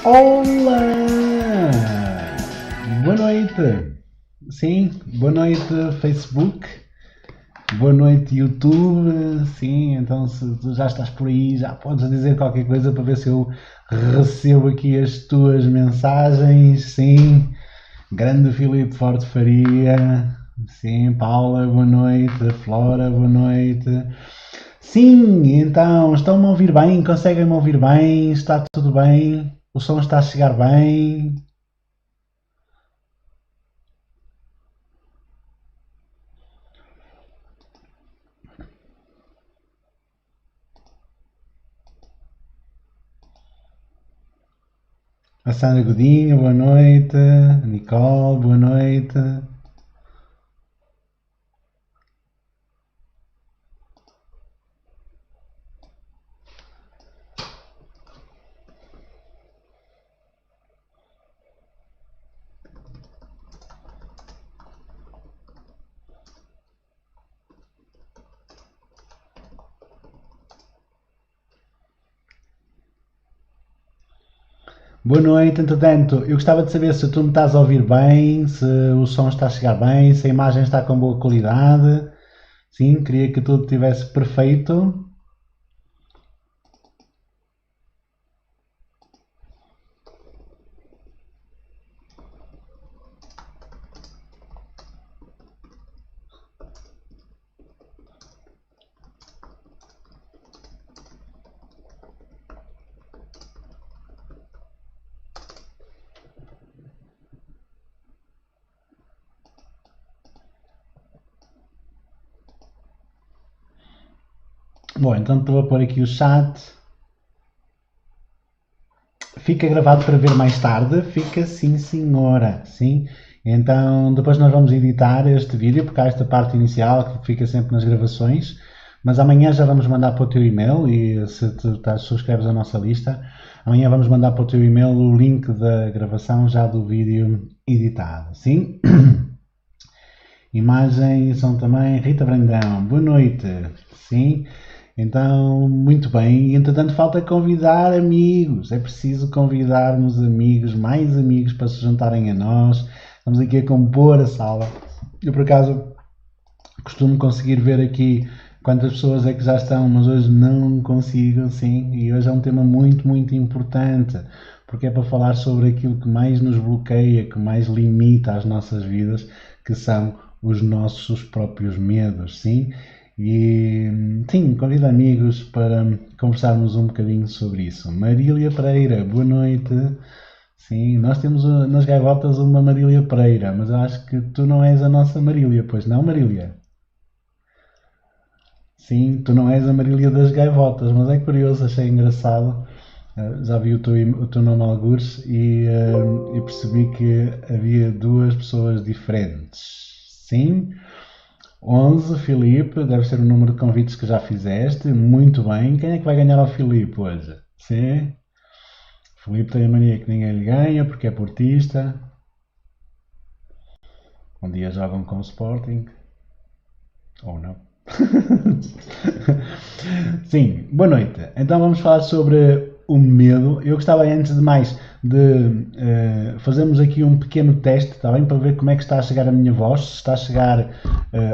Olá! Boa noite! Sim, boa noite Facebook, boa noite YouTube. Sim, então se tu já estás por aí, já podes dizer qualquer coisa para ver se eu recebo aqui as tuas mensagens. Sim, grande Filipe Forte Faria. Sim, Paula, boa noite. Flora, boa noite. Sim, então, estão-me a ouvir bem? Conseguem-me ouvir bem? Está tudo bem? O som está a chegar bem? A Sandra Godinho, boa noite. A Nicole, boa noite. Boa noite, entretanto, eu gostava de saber se tu me estás a ouvir bem, se o som está a chegar bem, se a imagem está com boa qualidade. Sim, queria que tudo estivesse perfeito. Bom, então estou a pôr aqui o chat. Fica gravado para ver mais tarde? Fica sim, senhora. Sim. Então, depois nós vamos editar este vídeo, porque há esta parte inicial que fica sempre nas gravações. Mas amanhã já vamos mandar para o teu e-mail e se tu subscreves a nossa lista, amanhã vamos mandar para o teu e-mail o link da gravação já do vídeo editado. Sim? Imagem e som também. Rita Brandão, boa noite. Sim? Então, muito bem. E, entretanto, falta convidar amigos. É preciso convidarmos amigos, mais amigos para se juntarem a nós. Estamos aqui a compor a sala. Eu, por acaso, costumo conseguir ver aqui quantas pessoas é que já estão, mas hoje não consigo, sim. E hoje é um tema muito, muito importante, porque é para falar sobre aquilo que mais nos bloqueia, que mais limita as nossas vidas, que são os nossos próprios medos, sim? E sim, convido amigos para conversarmos um bocadinho sobre isso. Marília Pereira, boa noite. Sim, nós temos nas gaivotas uma Marília Pereira, mas eu acho que tu não és a nossa Marília, pois não, Marília? Sim, tu não és a Marília das gaivotas, mas é curioso, achei engraçado. Já vi o teu nome algures e percebi que havia duas pessoas diferentes. Sim, 11, Filipe, deve ser o número de convites que já fizeste. Muito bem. Quem é que vai ganhar ao Filipe hoje? Sim. Filipe tem a mania que ninguém lhe ganha porque é portista. Um dia jogam com o Sporting. Ou não. Sim, boa noite. Então vamos falar sobre o medo. Eu gostava, antes de mais, de fazermos aqui um pequeno teste, está bem? Para ver como é que está a chegar a minha voz. Se está a chegar,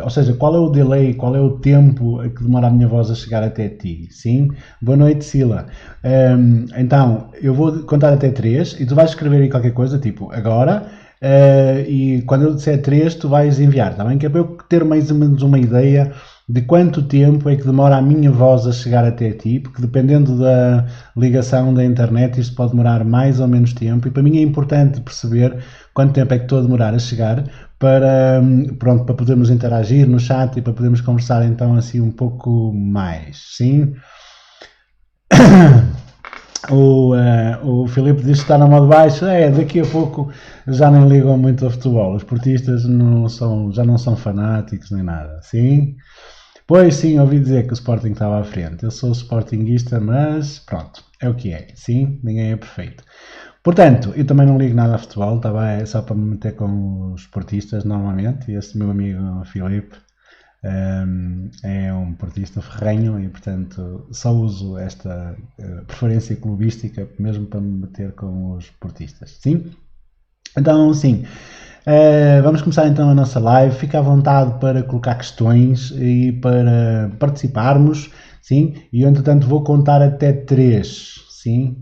ou seja, qual é o delay, qual é o tempo que demora a minha voz a chegar até ti. Sim? Boa noite, Sila. Então, eu vou contar até 3 e tu vais escrever aí qualquer coisa, tipo, agora. E quando eu disser 3, tu vais enviar, está bem? Que é para eu ter mais ou menos uma ideia de quanto tempo é que demora a minha voz a chegar até ti, porque dependendo da ligação da internet isto pode demorar mais ou menos tempo, e para mim é importante perceber quanto tempo é que estou a demorar a chegar para, pronto, para podermos interagir no chat e para podermos conversar então assim um pouco mais, sim? O Filipe diz que está no modo baixo. Daqui a pouco já nem ligam muito a futebol. Os portistas já não são fanáticos nem nada. Sim? Pois sim, ouvi dizer que o Sporting estava à frente. Eu sou sportinguista, mas pronto, é o que é. Sim, ninguém é perfeito. Portanto, eu também não ligo nada a futebol, tá bem? É só para me meter com os portistas normalmente. E esse meu amigo Filipe é um portista ferrenho e, portanto, só uso esta preferência clubística mesmo para me meter com os portistas. Sim? Então, sim. Vamos começar então a nossa live. Fica à vontade para colocar questões e para participarmos, sim? E eu, entretanto, vou contar até 3, sim?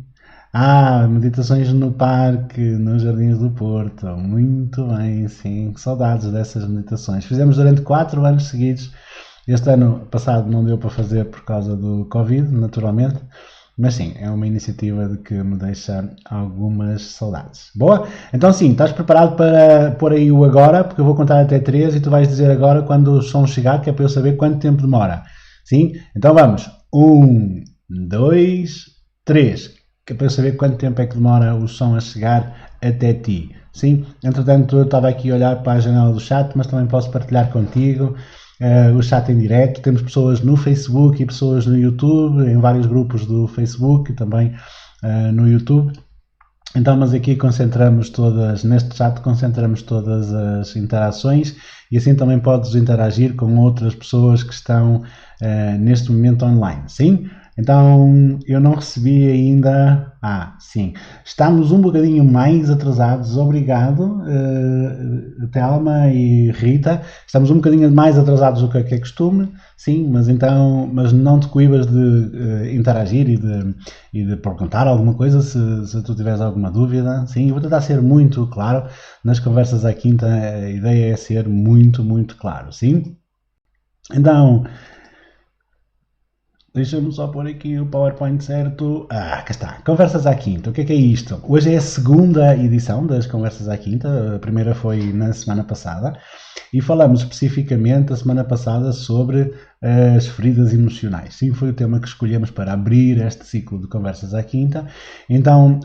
Meditações no parque, nos Jardins do Porto. Muito bem, sim. Saudades dessas meditações. Fizemos durante 4 anos seguidos. Este ano passado não deu para fazer por causa do Covid, naturalmente. Mas sim, é uma iniciativa de que me deixa algumas saudades. Boa? Então sim, estás preparado para pôr aí o agora? Porque eu vou contar até 3 e tu vais dizer agora quando o som chegar, que é para eu saber quanto tempo demora. Sim? Então vamos. 1, 2, 3. Que é para eu saber quanto tempo é que demora o som a chegar até ti. Sim? Entretanto, eu estava aqui a olhar para a janela do chat, mas também posso partilhar contigo. O chat em direto, temos pessoas no Facebook e pessoas no YouTube, em vários grupos do Facebook e também no YouTube. Então, mas aqui neste chat concentramos todas as interações e assim também podes interagir com outras pessoas que estão neste momento online, sim? Então, eu não recebi ainda... sim. Estamos um bocadinho mais atrasados, obrigado, Telma e Rita. Estamos um bocadinho mais atrasados do que é costume, sim, mas não te coibas de interagir e de perguntar alguma coisa se tu tiveres alguma dúvida, sim. Eu vou tentar ser muito claro. Nas conversas à quinta, a ideia é ser muito, muito claro, sim? Então... Deixa-me só pôr aqui o PowerPoint certo. Cá está. Conversas à Quinta. O que é isto? Hoje é a segunda edição das Conversas à Quinta. A primeira foi na semana passada. E falamos especificamente a semana passada sobre as feridas emocionais. Sim, foi o tema que escolhemos para abrir este ciclo de Conversas à Quinta. Então,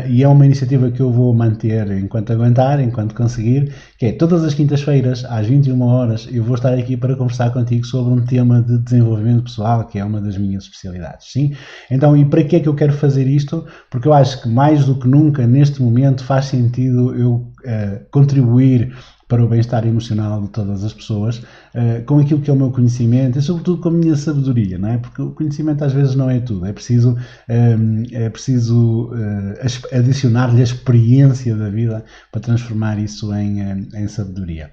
e é uma iniciativa que eu vou manter enquanto aguentar, enquanto conseguir, que é todas as quintas-feiras, às 21 horas, eu vou estar aqui para conversar contigo sobre um tema de desenvolvimento pessoal, que é uma das minhas especialidades. Sim? Então, e para que é que eu quero fazer isto? Porque eu acho que mais do que nunca, neste momento, faz sentido eu contribuir para o bem-estar emocional de todas as pessoas, com aquilo que é o meu conhecimento e sobretudo com a minha sabedoria, não é? Porque o conhecimento às vezes não é tudo, é preciso adicionar-lhe a experiência da vida para transformar isso em sabedoria.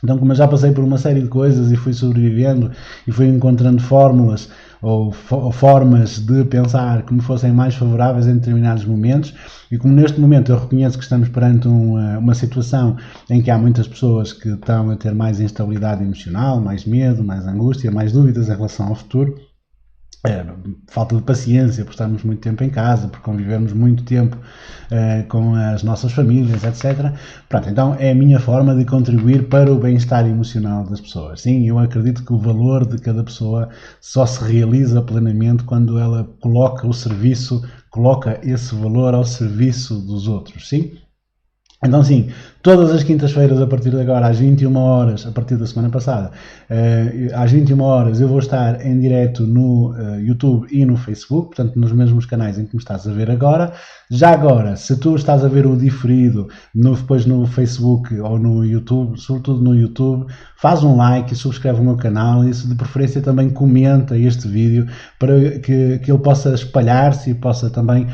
Então, como eu já passei por uma série de coisas e fui sobrevivendo e fui encontrando fórmulas ou formas de pensar que me fossem mais favoráveis em determinados momentos, e como neste momento eu reconheço que estamos perante uma situação em que há muitas pessoas que estão a ter mais instabilidade emocional, mais medo, mais angústia, mais dúvidas em relação ao futuro, falta de paciência por estarmos muito tempo em casa, por convivermos muito tempo com as nossas famílias, etc. Pronto, então é a minha forma de contribuir para o bem-estar emocional das pessoas. Sim, eu acredito que o valor de cada pessoa só se realiza plenamente quando ela coloca esse valor ao serviço dos outros, sim? Então sim, todas as quintas-feiras a partir de agora às 21 horas, a partir da semana passada, às 21 horas eu vou estar em direto no YouTube e no Facebook, portanto nos mesmos canais em que me estás a ver agora. Já agora, se tu estás a ver o diferido depois no Facebook ou no YouTube, sobretudo no YouTube, faz um like e subscreve o meu canal e se de preferência também comenta este vídeo para que ele possa espalhar-se e possa também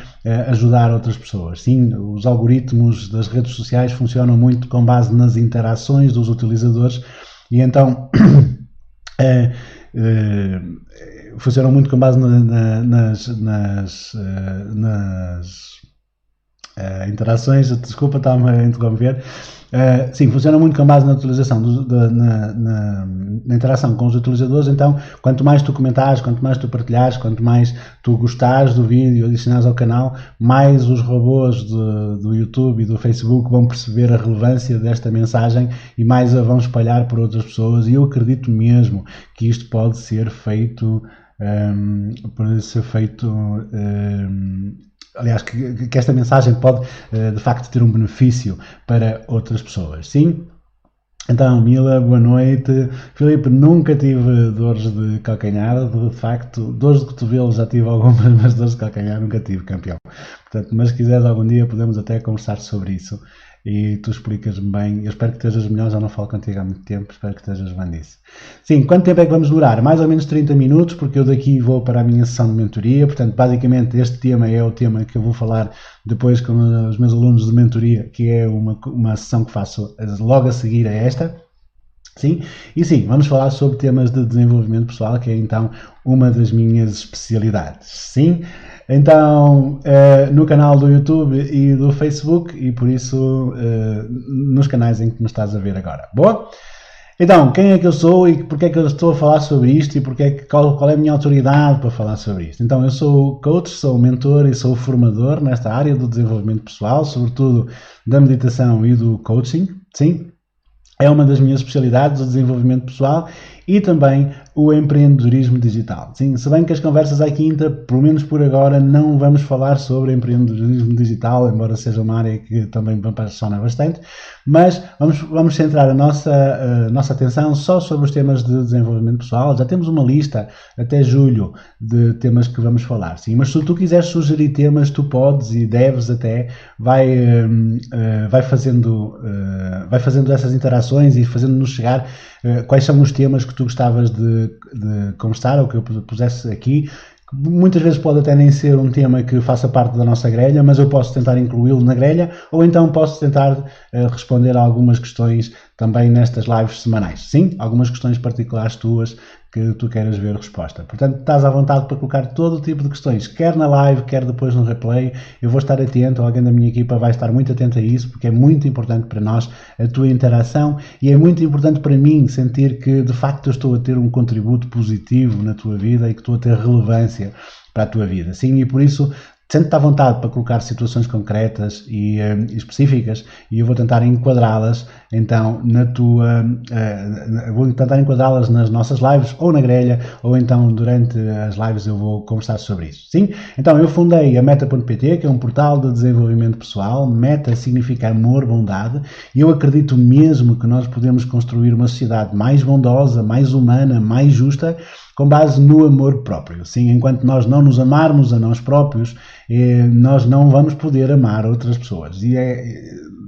ajudar outras pessoas. Sim, os algoritmos das redes sociais funcionam muito com base nas interações dos utilizadores e então funcionam muito com base nas interações, desculpa, estava-me a interromper. Sim, funciona muito com base na utilização, na interação com os utilizadores. Então, quanto mais tu comentares, quanto mais tu partilhares, quanto mais tu gostares do vídeo, adicionares ao canal, mais os robôs do YouTube e do Facebook vão perceber a relevância desta mensagem e mais a vão espalhar por outras pessoas. E eu acredito mesmo que isto pode ser feito, aliás, que esta mensagem pode de facto ter um benefício para outras pessoas, sim? Então, Mila, boa noite. Filipe, nunca tive dores de calcanhar, de facto, dores de cotovelo já tive algumas, mas dores de calcanhar nunca tive, campeão. Portanto, mas se quiseres algum dia podemos até conversar sobre isso. e tu explicas-me bem. Eu espero que estejas melhor, já não falo contigo há muito tempo, espero que estejas bem disso. Sim, quanto tempo é que vamos demorar? Mais ou menos 30 minutos, porque eu daqui vou para a minha sessão de mentoria, portanto, basicamente este tema é o tema que eu vou falar depois com os meus alunos de mentoria, que é uma sessão que faço logo a seguir a esta. Sim, e sim, vamos falar sobre temas de desenvolvimento pessoal, que é então uma das minhas especialidades. Sim, então no canal do YouTube e do Facebook, e por isso nos canais em que me estás a ver agora. Boa? Então, quem é que eu sou e porque é que eu estou a falar sobre isto e qual é a minha autoridade para falar sobre isto? Então, eu sou coach, sou mentor e sou formador nesta área do desenvolvimento pessoal, sobretudo da meditação e do coaching. Sim. É uma das minhas especialidades, o desenvolvimento pessoal e também o empreendedorismo digital. Sim, se bem que as conversas à quinta, pelo menos por agora, não vamos falar sobre empreendedorismo digital, embora seja uma área que também me apaixona bastante, mas vamos centrar a nossa atenção só sobre os temas de desenvolvimento pessoal. Já temos uma lista até julho de temas que vamos falar, sim, mas se tu quiseres sugerir temas, tu podes e deves até, vai fazendo essas interações e fazendo-nos chegar quais são os temas que tu gostavas de conversar ou que eu pusesse aqui. Muitas vezes pode até nem ser um tema que faça parte da nossa grelha, mas eu posso tentar incluí-lo na grelha, ou então posso tentar responder a algumas questões também nestas lives semanais. Sim, algumas questões particulares tuas que tu queiras ver resposta. Portanto, estás à vontade para colocar todo o tipo de questões, quer na live, quer depois no replay. Eu vou estar atento, alguém da minha equipa vai estar muito atento a isso, porque é muito importante para nós a tua interação e é muito importante para mim sentir que, de facto, eu estou a ter um contributo positivo na tua vida e que estou a ter relevância para a tua vida. Sim, e por isso sente-te à vontade para colocar situações concretas e específicas e eu vou tentar enquadrá-las então vou tentar enquadrá-las nas nossas lives ou na grelha ou então durante as lives eu vou conversar sobre isso. Sim? Então eu fundei a Meta.pt, que é um portal de desenvolvimento pessoal. Meta significa amor, bondade, e eu acredito mesmo que nós podemos construir uma sociedade mais bondosa, mais humana, mais justa, com base no amor próprio. Sim, enquanto nós não nos amarmos a nós próprios, nós não vamos poder amar outras pessoas. E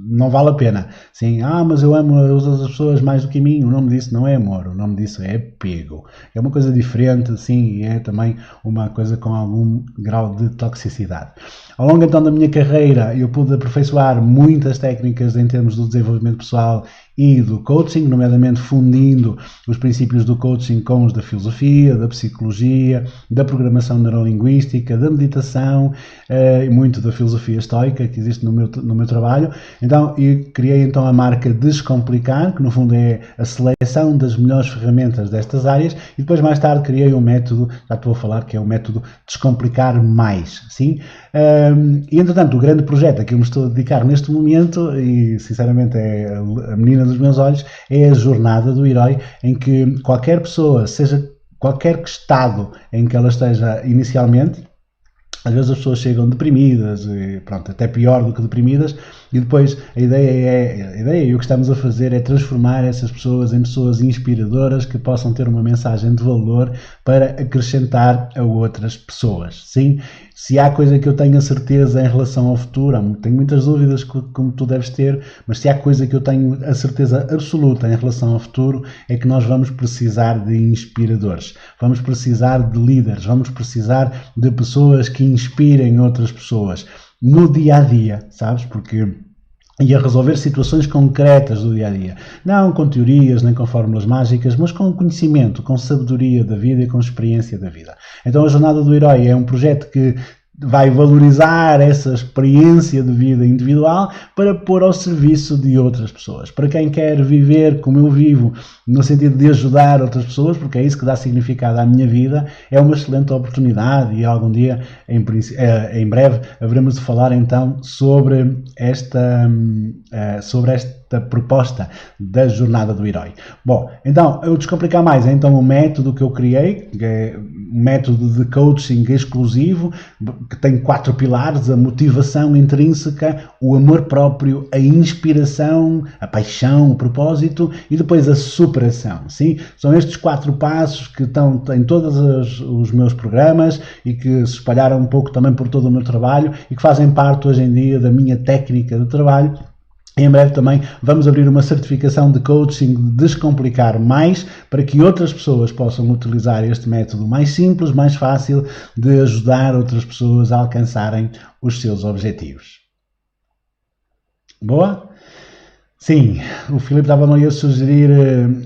não vale a pena. Sim, mas eu amo as outras pessoas mais do que a mim. O nome disso não é amor, o nome disso é apego. É uma coisa diferente, sim, e é também uma coisa com algum grau de toxicidade. Ao longo então da minha carreira, eu pude aperfeiçoar muitas técnicas em termos do desenvolvimento pessoal e do coaching, nomeadamente fundindo os princípios do coaching com os da filosofia, da psicologia, da programação neurolinguística, da meditação e muito da filosofia estoica que existe no meu trabalho. Então, eu criei então a marca Descomplicar, que no fundo é a seleção das melhores ferramentas destas áreas, e depois mais tarde criei um método, já estou a falar, que é o método Descomplicar Mais, sim? E entretanto, o grande projeto a que eu me estou a dedicar neste momento, e sinceramente é a menina dos meus olhos, é a jornada do herói, em que qualquer pessoa, seja qualquer estado em que ela esteja inicialmente, às vezes as pessoas chegam deprimidas, e pronto, até pior do que deprimidas, e depois a ideia e o que estamos a fazer é transformar essas pessoas em pessoas inspiradoras que possam ter uma mensagem de valor para acrescentar a outras pessoas. Sim, se há coisa que eu tenho a certeza em relação ao futuro, tenho muitas dúvidas como tu deves ter, mas se há coisa que eu tenho a certeza absoluta em relação ao futuro é que nós vamos precisar de inspiradores, vamos precisar de líderes, vamos precisar de pessoas que inspirem outras pessoas no dia a dia, sabes? E a resolver situações concretas do dia a dia. Não com teorias, nem com fórmulas mágicas, mas com conhecimento, com sabedoria da vida e com experiência da vida. Então a Jornada do Herói é um projeto que vai valorizar essa experiência de vida individual para pôr ao serviço de outras pessoas. Para quem quer viver como eu vivo, no sentido de ajudar outras pessoas, porque é isso que dá significado à minha vida, é uma excelente oportunidade e algum dia, em breve, haveremos de falar então sobre esta proposta da Jornada do Herói. Bom, então, eu Descomplicar Mais é então um método que eu criei, que é um método de coaching exclusivo, que tem 4 pilares: a motivação intrínseca, o amor próprio, a inspiração, a paixão, o propósito e depois a superação. Sim? São estes 4 passos que estão em todos os meus programas e que se espalharam um pouco também por todo o meu trabalho e que fazem parte hoje em dia da minha técnica de trabalho. Em breve também vamos abrir uma certificação de coaching de Descomplicar Mais, para que outras pessoas possam utilizar este método mais simples, mais fácil de ajudar outras pessoas a alcançarem os seus objetivos. Boa? Sim, o Filipe estava-me a sugerir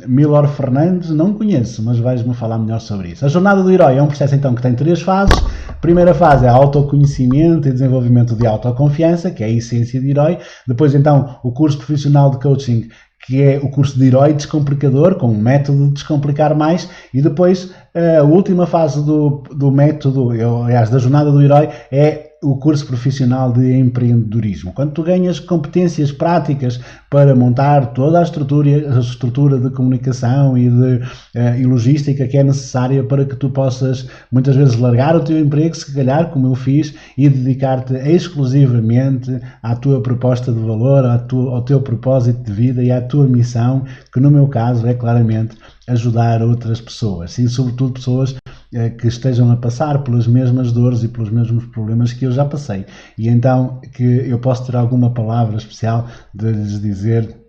Milor Fernandes, não conheço, mas vais-me falar melhor sobre isso. A jornada do herói é um processo então que tem 3 fases. A primeira fase é autoconhecimento e desenvolvimento de autoconfiança, que é a essência de herói. Depois então o curso profissional de coaching, que é o curso de herói descomplicador, com um método de descomplicar mais. E depois a última fase do método, aliás, da jornada do herói, é o curso profissional de empreendedorismo. Quando tu ganhas competências práticas para montar toda a estrutura de comunicação e logística que é necessária para que tu possas muitas vezes largar o teu emprego, se calhar como eu fiz, e dedicar-te exclusivamente à tua proposta de valor, ao teu propósito de vida e à tua missão, que no meu caso é claramente ajudar outras pessoas, e sobretudo pessoas que estejam a passar pelas mesmas dores e pelos mesmos problemas que eu já passei, e então que eu posso ter alguma palavra especial de lhes dizer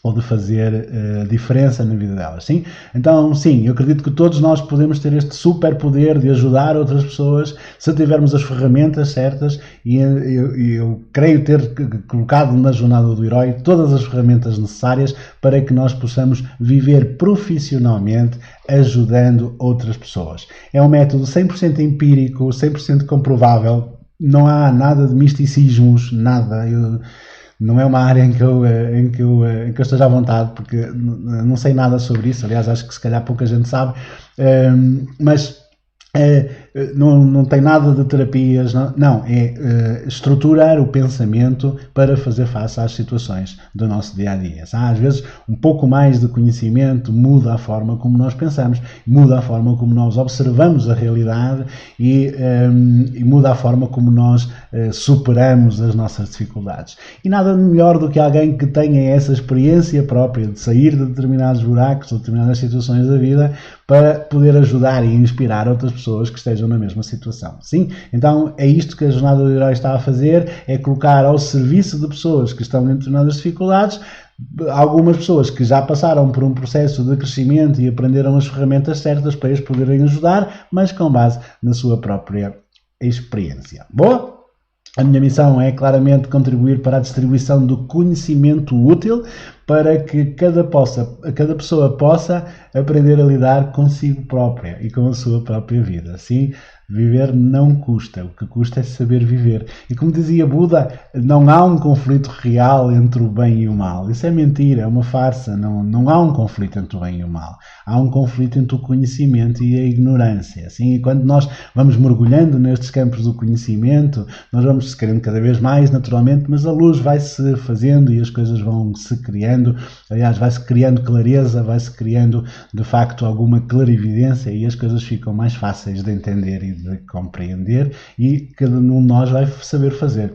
ou de fazer diferença na vida delas, sim? Então, sim, eu acredito que todos nós podemos ter este super poder de ajudar outras pessoas se tivermos as ferramentas certas, e eu creio ter colocado na jornada do herói todas as ferramentas necessárias para que nós possamos viver profissionalmente ajudando outras pessoas. É um método 100% empírico, 100% comprovável, não há nada de misticismos, nada. Não é uma área em que eu esteja à vontade, porque não sei nada sobre isso. Aliás, acho que se calhar pouca gente sabe, mas não tem nada de terapias, não, é estruturar o pensamento para fazer face às situações do nosso dia a dia. Às vezes um pouco mais de conhecimento muda a forma como nós pensamos, muda a forma como nós observamos a realidade e muda a forma como nós superamos as nossas dificuldades. E nada melhor do que alguém que tenha essa experiência própria de sair de determinados buracos ou determinadas situações da vida para poder ajudar e inspirar outras pessoas que estejam na mesma situação. Sim? Então é isto que a jornada do herói está a fazer, é colocar ao serviço de pessoas que estão em determinadas dificuldades, algumas pessoas que já passaram por um processo de crescimento e aprenderam as ferramentas certas para eles poderem ajudar, mas com base na sua própria experiência. Boa? A minha missão é claramente contribuir para a distribuição do conhecimento útil para que cada pessoa possa aprender a lidar consigo própria e com a sua própria vida. Assim, viver não custa, o que custa é saber viver. E como dizia Buda, não há um conflito real entre o bem e o mal. Isso é mentira, é uma farsa. Não há um conflito entre o bem e o mal. Há um conflito entre o conhecimento e a ignorância. Assim, e quando nós vamos mergulhando nestes campos do conhecimento, nós vamos querendo cada vez mais, naturalmente, mas a luz vai-se fazendo e as coisas vão-se criando. Aliás, vai-se criando clareza, vai-se criando de facto alguma clarividência, e as coisas ficam mais fáceis de entender e de compreender, e cada um de nós vai saber fazer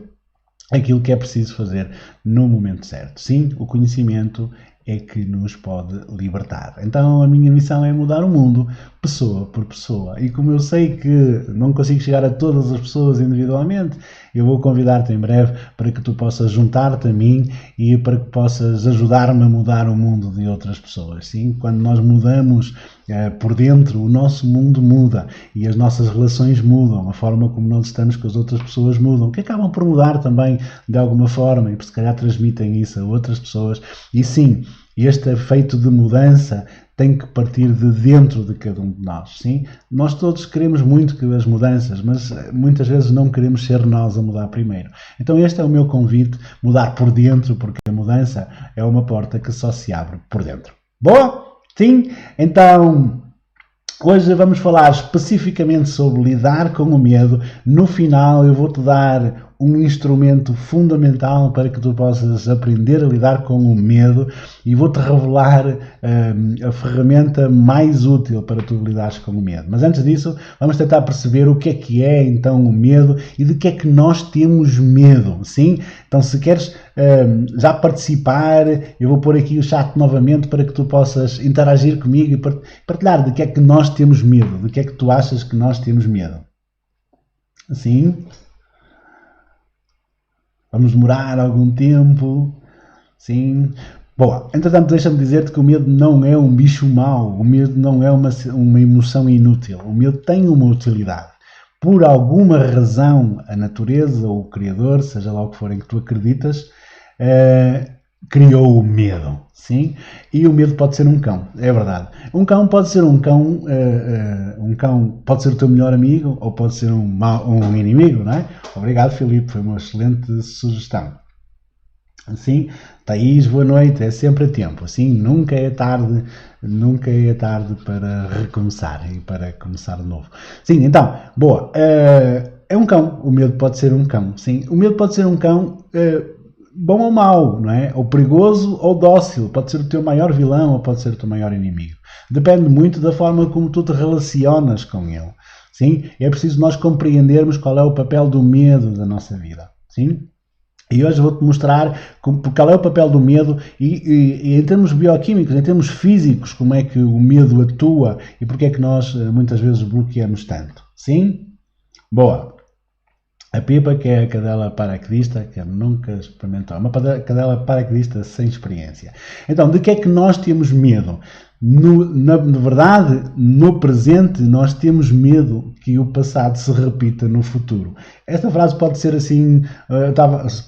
aquilo que é preciso fazer no momento certo. Sim, o conhecimento é que nos pode libertar. Então a minha missão é mudar o mundo, pessoa por pessoa. E como eu sei que não consigo chegar a todas as pessoas individualmente, eu vou convidar-te em breve para que tu possas juntar-te a mim e para que possas ajudar-me a mudar o mundo de outras pessoas. Sim? Quando nós mudamos por dentro, o nosso mundo muda e as nossas relações mudam, a forma como nós estamos com as outras pessoas mudam, que acabam por mudar também de alguma forma, e se calhar transmitem isso a outras pessoas. E sim, este efeito de mudança tem que partir de dentro de cada um de nós, sim? Nós todos queremos muito que as mudanças, mas muitas vezes não queremos ser nós a mudar primeiro. Então este é o meu convite, mudar por dentro, porque a mudança é uma porta que só se abre por dentro. Boa? Sim? Então, hoje vamos falar especificamente sobre lidar com o medo. No final eu vou-te dar um instrumento fundamental para que tu possas aprender a lidar com o medo, e vou-te revelar a ferramenta mais útil para tu lidares com o medo. Mas antes disso, vamos tentar perceber o que é então o medo e de que é que nós temos medo, sim? Então se queres já participar, eu vou pôr aqui o chat novamente para que tu possas interagir comigo e partilhar de que é que nós temos medo, de que é que tu achas que nós temos medo. Assim. Vamos demorar algum tempo. Sim. Bom, entretanto, deixa-me dizer-te que o medo não é um bicho mau, o medo não é uma emoção inútil, o medo tem uma utilidade. Por alguma razão, a natureza ou o Criador, seja lá o que for em que tu acreditas, criou o medo, sim? E o medo pode ser um cão, é verdade. Um cão pode ser um cão pode ser o teu melhor amigo ou pode ser um inimigo, não é? Obrigado, Filipe, foi uma excelente sugestão. Assim, Thaís, boa noite, é sempre a tempo, assim, nunca é tarde para recomeçar e para começar de novo. Sim, então, boa, é um cão, o medo pode ser um cão, sim, o medo pode ser um cão bom ou mau, não é? Ou perigoso ou dócil, pode ser o teu maior vilão ou pode ser o teu maior inimigo. Depende muito da forma como tu te relacionas com ele, sim? É preciso nós compreendermos qual é o papel do medo da nossa vida, sim? E hoje vou-te mostrar qual é o papel do medo e em termos bioquímicos, em termos físicos, como é que o medo atua e porque é que nós muitas vezes bloqueamos tanto. Sim? Boa. A Pipa, que é a cadela paraquedista, que nunca experimentou, é uma cadela paraquedista sem experiência. Então, de que é que nós temos medo? Na verdade, no presente, nós temos medo que o passado se repita no futuro. Esta frase pode ser assim,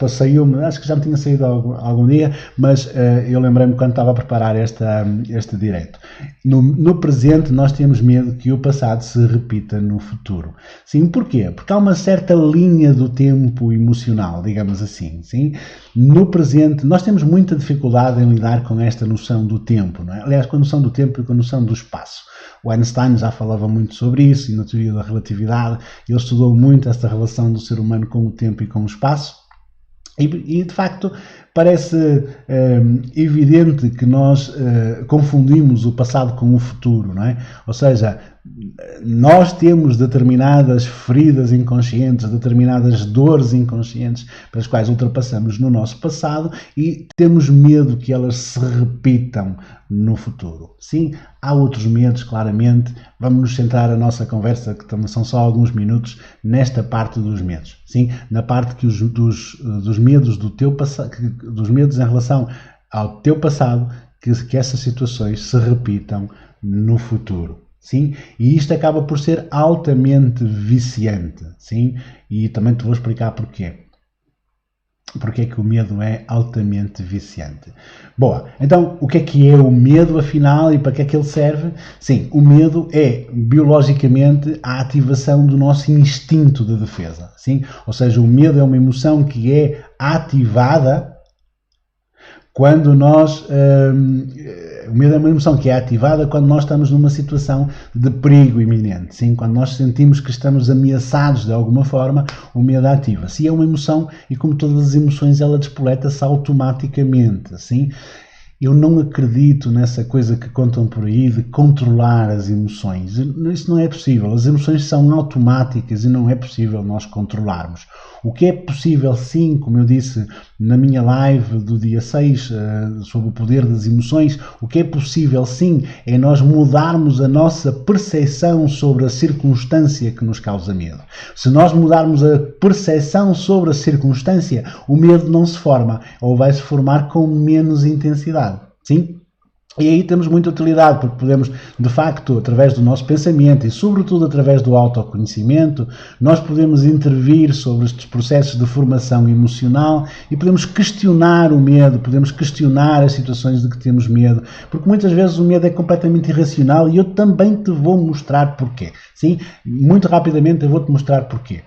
saiu-me, acho que já me tinha saído algum dia, mas eu lembrei-me quando estava a preparar este direto. No presente, nós temos medo que o passado se repita no futuro. Sim, porquê? Porque há uma certa linha do tempo emocional, digamos assim. Sim? No presente, nós temos muita dificuldade em lidar com esta noção do tempo, não é? Aliás, com a noção do tempo e com a noção do espaço. O Einstein já falava muito sobre isso e na teoria da relatividade ele estudou muito esta relação do ser humano com o tempo e com o espaço e de facto parece evidente que nós confundimos o passado com o futuro, não é? Ou seja, nós temos determinadas feridas inconscientes, determinadas dores inconscientes pelas quais ultrapassamos no nosso passado e temos medo que elas se repitam no futuro. Sim, há outros medos, claramente. Vamos nos centrar a nossa conversa, que também são só alguns minutos, nesta parte dos medos. Sim, na parte que dos medos do teu passado, dos medos em relação ao teu passado, que essas situações se repitam no futuro. Sim? E isto acaba por ser altamente viciante, sim? E também te vou explicar porquê. Porque é que o medo é altamente viciante. Boa, então o que é o medo afinal e para que é que ele serve? Sim, o medo é biologicamente a ativação do nosso instinto de defesa, sim? Ou seja, o medo é uma emoção que é ativada quando nós, o medo é uma emoção que é ativada quando nós estamos numa situação de perigo iminente, sim? Quando nós sentimos que estamos ameaçados de alguma forma, o medo ativa-se. E é uma emoção, e como todas as emoções, ela despoleta-se automaticamente, sim? Eu não acredito nessa coisa que contam por aí de controlar as emoções. Isso não é possível. As emoções são automáticas e não é possível nós controlarmos. O que é possível, sim, como eu disse na minha live do dia 6 sobre o poder das emoções, o que é possível, sim, é nós mudarmos a nossa percepção sobre a circunstância que nos causa medo. Se nós mudarmos a percepção sobre a circunstância, o medo não se forma ou vai se formar com menos intensidade. Sim? E aí temos muita utilidade, porque podemos, de facto, através do nosso pensamento e, sobretudo, através do autoconhecimento, nós podemos intervir sobre estes processos de formação emocional e podemos questionar o medo, podemos questionar as situações de que temos medo, porque muitas vezes o medo é completamente irracional e eu também te vou mostrar porquê. Sim? Muito rapidamente eu vou-te mostrar porquê.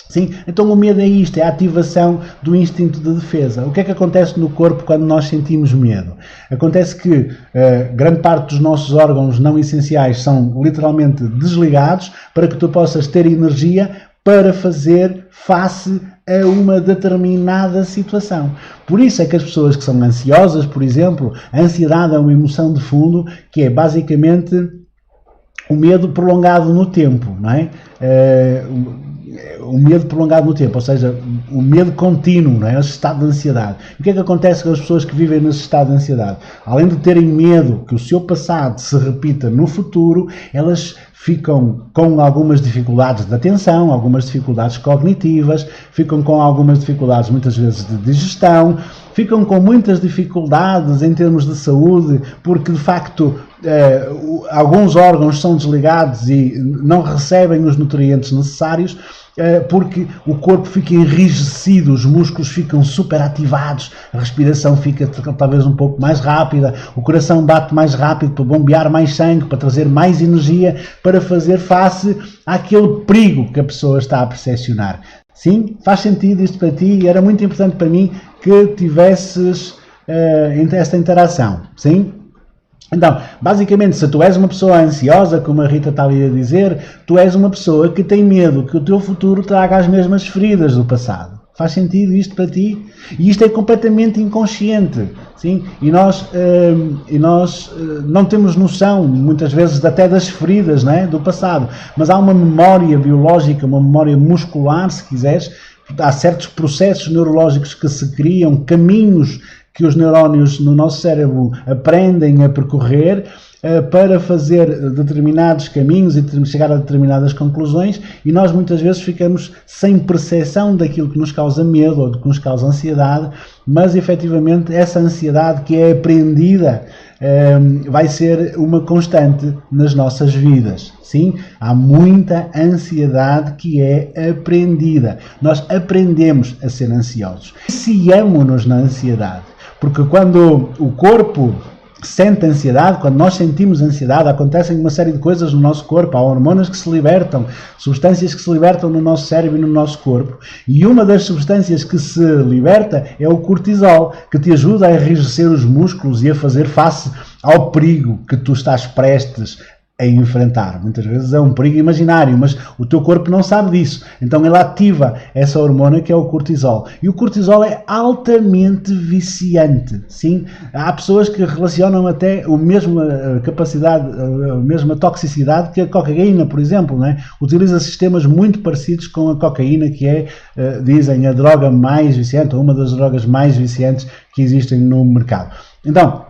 Sim? Então o medo é isto, é a ativação do instinto de defesa. O que é que acontece no corpo quando nós sentimos medo? Acontece que grande parte dos nossos órgãos não essenciais são literalmente desligados para que tu possas ter energia para fazer face a uma determinada situação. Por isso é que as pessoas que são ansiosas, por exemplo, a ansiedade é uma emoção de fundo que é basicamente o medo prolongado no tempo, não é? O medo prolongado no tempo, ou seja, o medo contínuo, não é? Esse estado de ansiedade. O que é que acontece com as pessoas que vivem nesse estado de ansiedade? Além de terem medo que o seu passado se repita no futuro, elas ficam com algumas dificuldades de atenção, algumas dificuldades cognitivas, ficam com algumas dificuldades muitas vezes de digestão, ficam com muitas dificuldades em termos de saúde, porque de facto alguns órgãos são desligados e não recebem os nutrientes necessários, porque o corpo fica enrijecido, os músculos ficam super ativados, a respiração fica talvez um pouco mais rápida, o coração bate mais rápido para bombear mais sangue, para trazer mais energia, para fazer face àquele perigo que a pessoa está a percepcionar. Sim? Faz sentido isto para ti? E era muito importante para mim que tivesses esta interação. Sim? Então, basicamente, se tu és uma pessoa ansiosa, como a Rita está ali a dizer, tu és uma pessoa que tem medo que o teu futuro traga as mesmas feridas do passado. Faz sentido isto para ti? E isto é completamente inconsciente, sim? E nós não temos noção, muitas vezes, até das feridas, não é? Do passado. Mas há uma memória biológica, uma memória muscular, se quiseres. Há certos processos neurológicos que se criam, caminhos que os neurónios no nosso cérebro aprendem a percorrer para fazer determinados caminhos e chegar a determinadas conclusões, e nós muitas vezes ficamos sem percepção daquilo que nos causa medo ou que nos causa ansiedade, mas efetivamente essa ansiedade que é aprendida vai ser uma constante nas nossas vidas. Sim, há muita ansiedade que é aprendida. Nós aprendemos a ser ansiosos. Viciamo-nos na ansiedade. Porque quando o corpo sente ansiedade, quando nós sentimos ansiedade, acontecem uma série de coisas no nosso corpo, há hormonas que se libertam, substâncias que se libertam no nosso cérebro e no nosso corpo, e uma das substâncias que se liberta é o cortisol, que te ajuda a enrijecer os músculos e a fazer face ao perigo que tu estás prestes a enfrentar. Muitas vezes é um perigo imaginário, mas o teu corpo não sabe disso. Então ele ativa essa hormona que é o cortisol. E o cortisol é altamente viciante. Sim? Há pessoas que relacionam até a mesma capacidade, a mesma toxicidade que a cocaína, por exemplo. Não é? Utiliza sistemas muito parecidos com a cocaína, que é, dizem, a droga mais viciante, ou uma das drogas mais viciantes que existem no mercado. Então,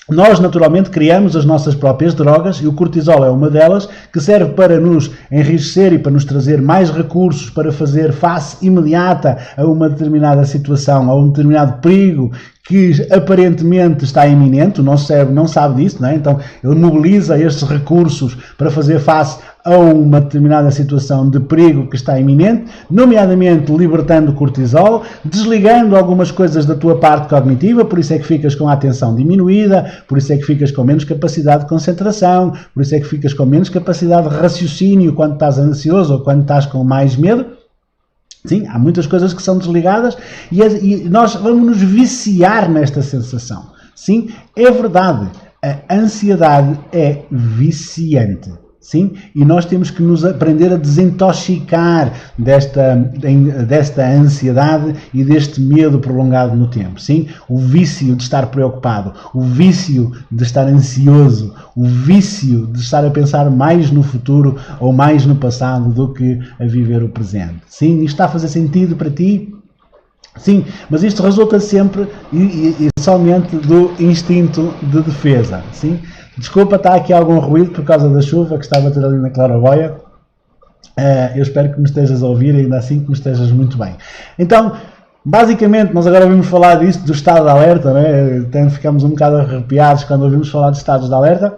nós naturalmente criamos as nossas próprias drogas e o cortisol é uma delas, que serve para nos enriquecer e para nos trazer mais recursos para fazer face imediata a uma determinada situação, a um determinado perigo que aparentemente está iminente. O nosso cérebro não sabe disso, não é? Então ele mobiliza estes recursos para fazer face a uma determinada situação de perigo que está iminente, nomeadamente libertando cortisol, desligando algumas coisas da tua parte cognitiva, por isso é que ficas com a atenção diminuída, por isso é que ficas com menos capacidade de concentração, por isso é que ficas com menos capacidade de raciocínio quando estás ansioso ou quando estás com mais medo. Sim, há muitas coisas que são desligadas e nós vamos nos viciar nesta sensação. Sim, é verdade, a ansiedade é viciante. Sim? E nós temos que nos aprender a desintoxicar desta ansiedade e deste medo prolongado no tempo. Sim? O vício de estar preocupado, o vício de estar ansioso, o vício de estar a pensar mais no futuro ou mais no passado do que a viver o presente. Sim? Isto está a fazer sentido para ti? Sim, mas isto resulta sempre e somente do instinto de defesa. Sim? Desculpa, está aqui algum ruído por causa da chuva que está a bater ali na claraboia. Eu espero que me estejas a ouvir e ainda assim que me estejas muito bem. Então, basicamente, nós agora ouvimos falar disto, do estado de alerta, né? Até ficamos um bocado arrepiados quando ouvimos falar de estados de alerta.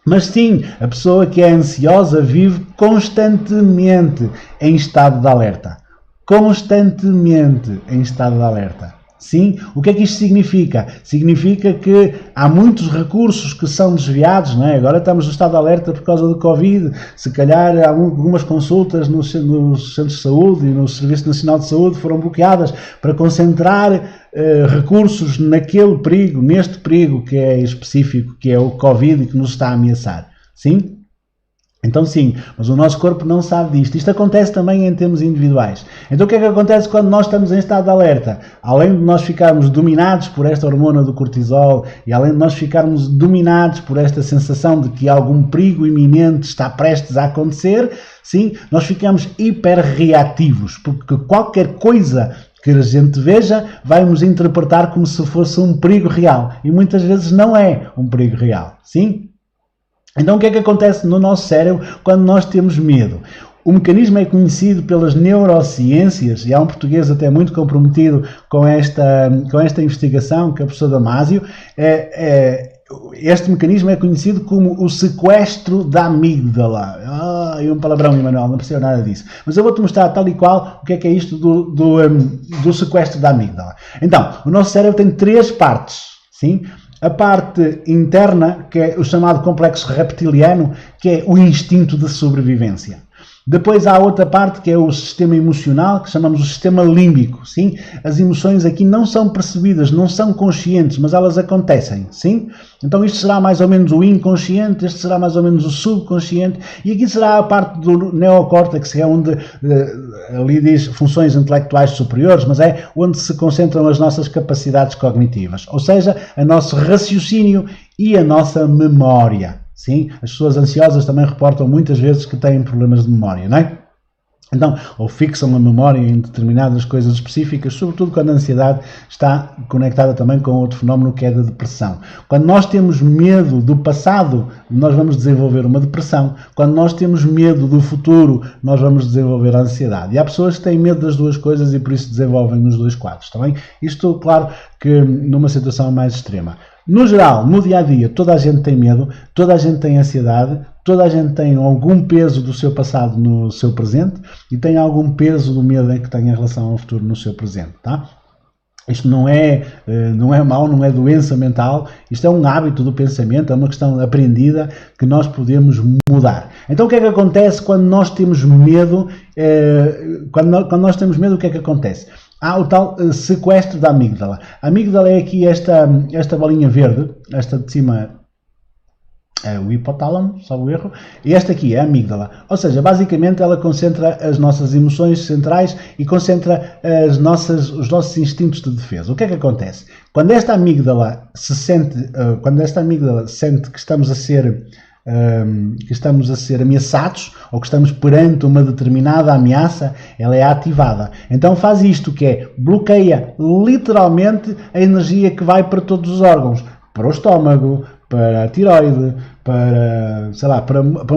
Mas sim, a pessoa que é ansiosa vive constantemente em estado de alerta. Constantemente em estado de alerta. Sim? O que é que isto significa? Significa que há muitos recursos que são desviados, não é? Agora estamos no estado de alerta por causa do Covid, se calhar algumas consultas nos centros de saúde e no Serviço Nacional de Saúde foram bloqueadas para concentrar recursos naquele perigo, neste perigo que é específico, que é o Covid e que nos está a ameaçar. Sim? Então sim, mas o nosso corpo não sabe disto. Isto acontece também em termos individuais. Então o que é que acontece quando nós estamos em estado de alerta? Além de nós ficarmos dominados por esta hormona do cortisol e além de nós ficarmos dominados por esta sensação de que algum perigo iminente está prestes a acontecer, sim, nós ficamos hiperreativos, porque qualquer coisa que a gente veja vai-nos interpretar como se fosse um perigo real. E muitas vezes não é um perigo real, sim? Então o que é que acontece no nosso cérebro quando nós temos medo? O mecanismo é conhecido pelas neurociências, e há um português até muito comprometido com esta investigação, que é o professor Damásio. Este mecanismo é conhecido como o sequestro da amígdala. É um palavrão, Emanuel, não percebo nada disso. Mas eu vou-te mostrar tal e qual o que é isto do sequestro da amígdala. Então, o nosso cérebro tem 3 partes, sim? A parte interna, que é o chamado complexo reptiliano, que é o instinto de sobrevivência. Depois há a outra parte, que é o sistema emocional, que chamamos o sistema límbico, sim? As emoções aqui não são percebidas, não são conscientes, mas elas acontecem, sim? Então isto será mais ou menos o inconsciente, este será mais ou menos o subconsciente, e aqui será a parte do neocórtex, que é onde, ali diz funções intelectuais superiores, mas é onde se concentram as nossas capacidades cognitivas, ou seja, o nosso raciocínio e a nossa memória. Sim, as pessoas ansiosas também reportam muitas vezes que têm problemas de memória, não é? Então, ou fixam a memória em determinadas coisas específicas, sobretudo quando a ansiedade está conectada também com outro fenómeno que é da depressão. Quando nós temos medo do passado, nós vamos desenvolver uma depressão. Quando nós temos medo do futuro, nós vamos desenvolver a ansiedade. E há pessoas que têm medo das duas coisas e por isso desenvolvem os dois quadros, está bem? Isto, claro, que numa situação mais extrema. No geral, no dia-a-dia, toda a gente tem medo, toda a gente tem ansiedade, toda a gente tem algum peso do seu passado no seu presente e tem algum peso do medo em que tem em relação ao futuro no seu presente, tá? Isto não é mau, não é doença mental, isto é um hábito do pensamento, é uma questão aprendida que nós podemos mudar. Então o que é que acontece quando nós temos medo? Quando nós temos medo, o que é que acontece? Há o tal sequestro da amígdala. A amígdala é aqui esta bolinha verde, esta de cima é o hipotálamo, salvo o erro, e esta aqui é a amígdala. Ou seja, basicamente ela concentra as nossas emoções centrais e concentra os nossos instintos de defesa. O que é que acontece? Quando esta amígdala sente que estamos a ser ameaçados ou que estamos perante uma determinada ameaça, ela é ativada. Então faz isto, que é bloqueia literalmente a energia que vai para todos os órgãos, para o estômago, para a tiroide, para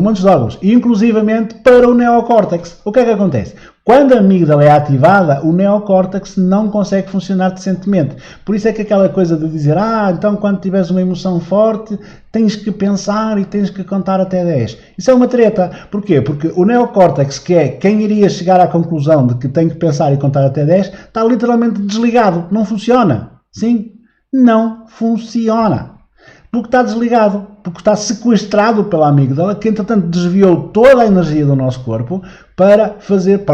muitos órgãos, inclusivamente para o neocórtex. O que é que acontece? Quando a amígdala é ativada, o neocórtex não consegue funcionar decentemente. Por isso é que aquela coisa de dizer, então quando tiveres uma emoção forte, tens que pensar e tens que contar até 10. Isso é uma treta. Porquê? Porque o neocórtex, que é quem iria chegar à conclusão de que tem que pensar e contar até 10, está literalmente desligado. Não funciona. Sim? Não funciona. Porque está desligado, porque está sequestrado pela amígdala, que entretanto desviou toda a energia do nosso corpo para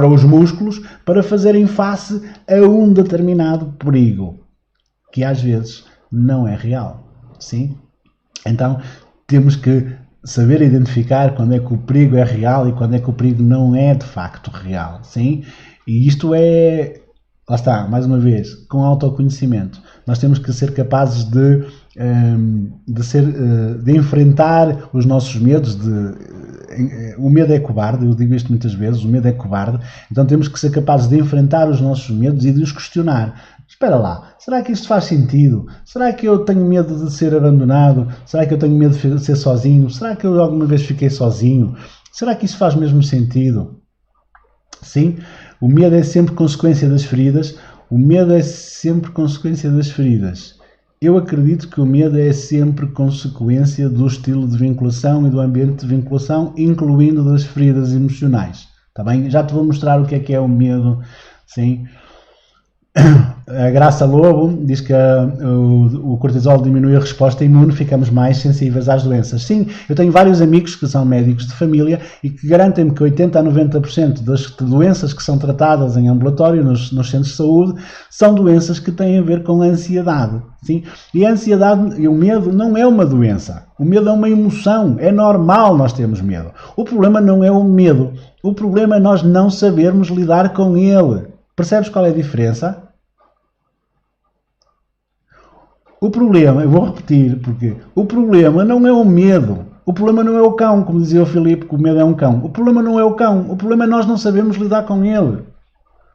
os músculos, para fazerem face a um determinado perigo, que às vezes não é real. Sim? Então temos que saber identificar quando é que o perigo é real e quando é que o perigo não é de facto real. Sim? E isto é, lá está, mais uma vez, com autoconhecimento. Nós temos que ser capazes de enfrentar os nossos medos. O medo é cobarde, eu digo isto muitas vezes, o medo é cobarde, então temos que ser capazes de enfrentar os nossos medos e de os questionar. Espera lá, será que isto faz sentido? Será que eu tenho medo de ser abandonado? Será que eu tenho medo de ser sozinho? Será que eu alguma vez fiquei sozinho? Será que isso faz mesmo sentido? Sim, o medo é sempre consequência das feridas. O medo é sempre consequência das feridas. Eu acredito que o medo é sempre consequência do estilo de vinculação e do ambiente de vinculação, incluindo das feridas emocionais. Tá bem? Já te vou mostrar o que é o medo. Sim. A Graça Lobo diz que o cortisol diminui a resposta imune, ficamos mais sensíveis às doenças. Sim, eu tenho vários amigos que são médicos de família e que garantem-me que 80 a 90% das doenças que são tratadas em ambulatório, nos centros de saúde, são doenças que têm a ver com a ansiedade. Sim? E a ansiedade e o medo não é uma doença. O medo é uma emoção. É normal nós termos medo. O problema não é o medo. O problema é nós não sabermos lidar com ele. Percebes qual é a diferença? O problema, eu vou repetir, porque o problema não é o medo. O problema não é o cão, como dizia o Filipe, que o medo é um cão. O problema não é o cão. O problema é nós não sabemos lidar com ele.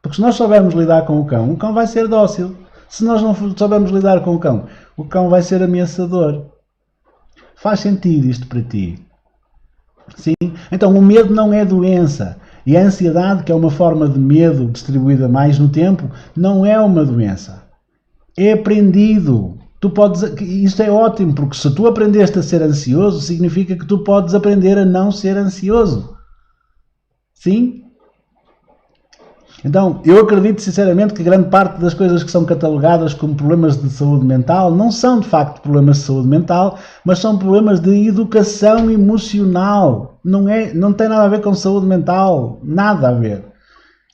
Porque se nós soubermos lidar com o cão vai ser dócil. Se nós não soubermos lidar com o cão vai ser ameaçador. Faz sentido isto para ti? Sim? Então o medo não é doença. E a ansiedade, que é uma forma de medo distribuída mais no tempo, não é uma doença. É aprendido. Isto é ótimo, porque se tu aprendeste a ser ansioso, significa que tu podes aprender a não ser ansioso. Sim? Então, eu acredito sinceramente que grande parte das coisas que são catalogadas como problemas de saúde mental não são de facto problemas de saúde mental, mas são problemas de educação emocional. Não tem nada a ver com saúde mental, nada a ver.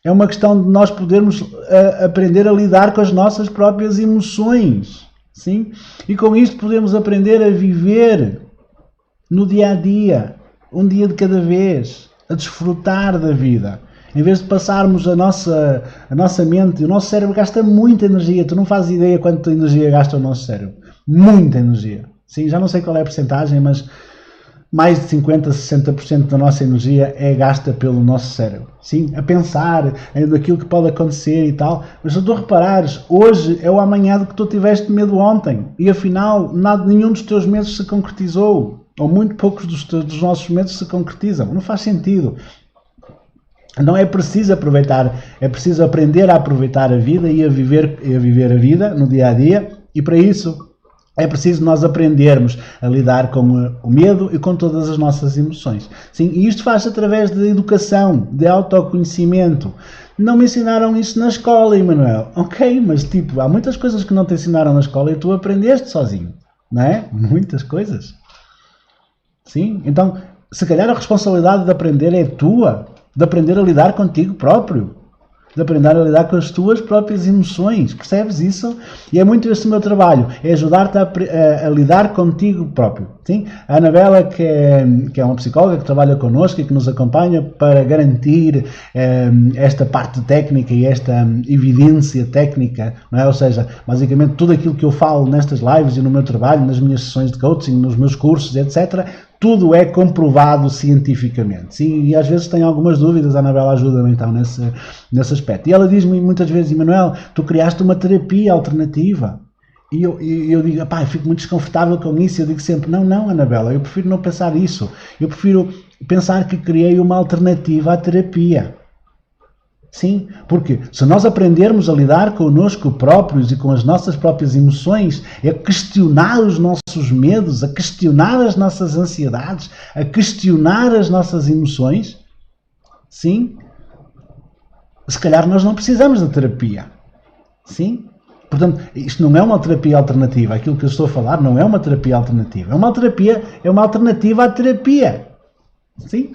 É uma questão de nós podermos aprender a lidar com as nossas próprias emoções. Sim? E com isto podemos aprender a viver no dia a dia, um dia de cada vez, a desfrutar da vida. Em vez de passarmos a nossa mente, o nosso cérebro gasta muita energia. Tu não fazes ideia quanta energia gasta o nosso cérebro. Muita energia. Sim, já não sei qual é a porcentagem, mas mais de 50%, 60% da nossa energia é gasta pelo nosso cérebro. Sim, a pensar daquilo que pode acontecer e tal. Mas se tu reparares, hoje é o amanhã de que tu tiveste medo ontem. E afinal, nenhum dos teus medos se concretizou. Ou muito poucos dos nossos medos se concretizam. Não faz sentido. Então é preciso aproveitar, é preciso aprender a aproveitar a vida e a viver a vida no dia a dia, e para isso é preciso nós aprendermos a lidar com o medo e com todas as nossas emoções. Sim, e isto faz-se através de educação, de autoconhecimento. Não me ensinaram isso na escola, Emanuel. Ok, mas há muitas coisas que não te ensinaram na escola e tu aprendeste sozinho, não é? Muitas coisas. Sim, então se calhar a responsabilidade de aprender é tua. De aprender a lidar contigo próprio, de aprender a lidar com as tuas próprias emoções, percebes isso? E é muito esse o meu trabalho, é ajudar-te a lidar contigo próprio. Sim? A Anabela, que é uma psicóloga que trabalha connosco e que nos acompanha para garantir esta parte técnica e esta evidência técnica, não é? Ou seja, basicamente tudo aquilo que eu falo nestas lives e no meu trabalho, nas minhas sessões de coaching, nos meus cursos, etc., tudo é comprovado cientificamente. Sim, e às vezes tenho algumas dúvidas, a Anabela ajuda-me então nesse aspecto. E ela diz-me muitas vezes, Emanuel, tu criaste uma terapia alternativa. E eu digo, eu fico muito desconfortável com isso. Eu digo sempre, não, Anabela, eu prefiro não pensar isso. Eu prefiro pensar que criei uma alternativa à terapia. Sim, porque se nós aprendermos a lidar connosco próprios e com as nossas próprias emoções, a questionar os nossos medos, a questionar as nossas ansiedades, a questionar as nossas emoções, sim, se calhar nós não precisamos da terapia. Sim? Portanto, isto não é uma terapia alternativa. Aquilo que eu estou a falar não é uma terapia alternativa. É uma alternativa à terapia. Sim?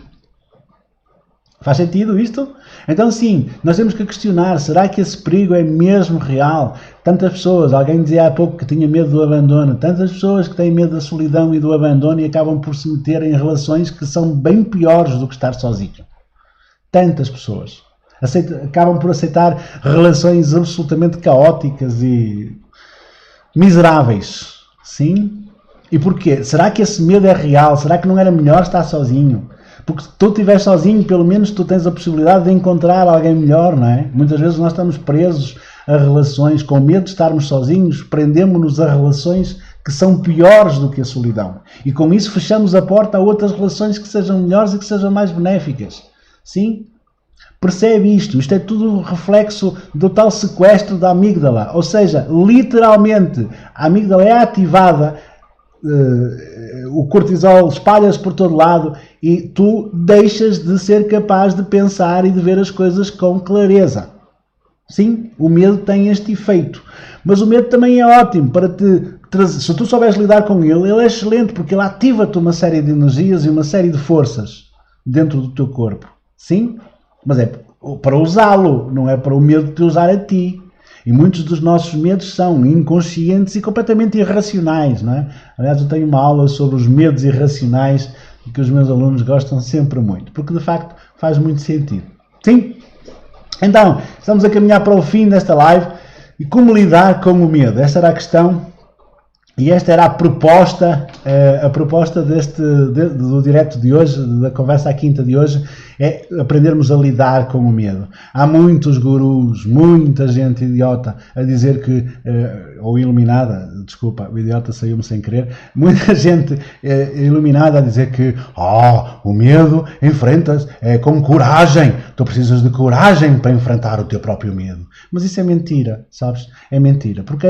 Faz sentido isto? Então sim, nós temos que questionar, será que esse perigo é mesmo real? Tantas pessoas, alguém dizia há pouco que tinha medo do abandono, tantas pessoas que têm medo da solidão e do abandono e acabam por se meter em relações que são bem piores do que estar sozinho. Tantas pessoas. Acabam por aceitar relações absolutamente caóticas e miseráveis. Sim? E porquê? Será que esse medo é real? Será que não era melhor estar sozinho? Porque se tu estiveres sozinho, pelo menos tu tens a possibilidade de encontrar alguém melhor, não é? Muitas vezes nós estamos presos a relações, com medo de estarmos sozinhos, prendemos-nos a relações que são piores do que a solidão. E com isso fechamos a porta a outras relações que sejam melhores e que sejam mais benéficas. Sim? Percebe isto? Isto é tudo reflexo do tal sequestro da amígdala. Ou seja, literalmente, a amígdala é ativada, o cortisol espalha-se por todo lado e tu deixas de ser capaz de pensar e de ver as coisas com clareza. Sim, o medo tem este efeito. Mas o medo também é ótimo para te trazer. Se tu souberes lidar com ele é excelente porque ele ativa-te uma série de energias e uma série de forças dentro do teu corpo. Sim? Mas é para usá-lo, não é para o medo de te usar a ti. E muitos dos nossos medos são inconscientes e completamente irracionais, não é? Aliás, eu tenho uma aula sobre os medos irracionais que os meus alunos gostam sempre muito, porque de facto faz muito sentido. Sim? Então, estamos a caminhar para o fim desta live. E como lidar com o medo? Esta era a questão E esta era a proposta do direto de hoje, da conversa à quinta de hoje, é aprendermos a lidar com o medo. Há muitos gurus, muita gente idiota a dizer que, ou iluminada, desculpa, o idiota saiu-me sem querer, muita gente iluminada a dizer que o medo enfrentas com coragem, tu precisas de coragem para enfrentar o teu próprio medo. Mas isso é mentira, sabes? É mentira, porque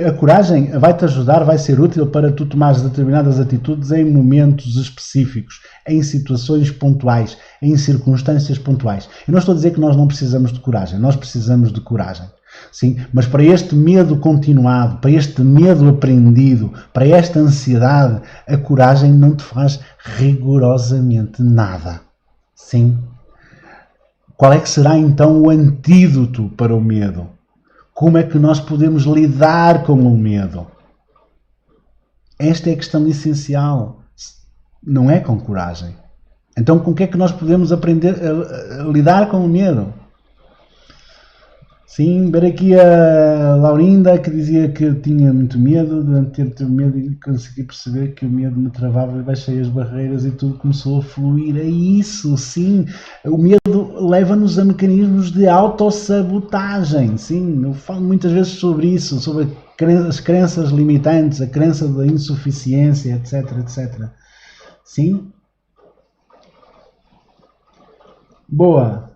a coragem vai-te ajudar, vai ser útil para tu tomares determinadas atitudes em momentos específicos, em situações pontuais, em circunstâncias pontuais. Eu não estou a dizer que nós não precisamos de coragem, nós precisamos de coragem. Sim, mas para este medo continuado, para este medo aprendido, para esta ansiedade, a coragem não te faz rigorosamente nada. Sim. Qual é que será então o antídoto para o medo? Como é que nós podemos lidar com o medo? Esta é a questão essencial. Não é com coragem. Então, com o que é que nós podemos aprender a lidar com o medo? Sim, ver aqui a Laurinda que dizia que tinha muito medo, de ter medo e consegui perceber que o medo me travava e baixei as barreiras e tudo começou a fluir. É isso, sim. O medo leva-nos a mecanismos de autossabotagem, sim. Eu falo muitas vezes sobre isso, sobre as crenças limitantes, a crença da insuficiência, etc, etc. Sim? Boa.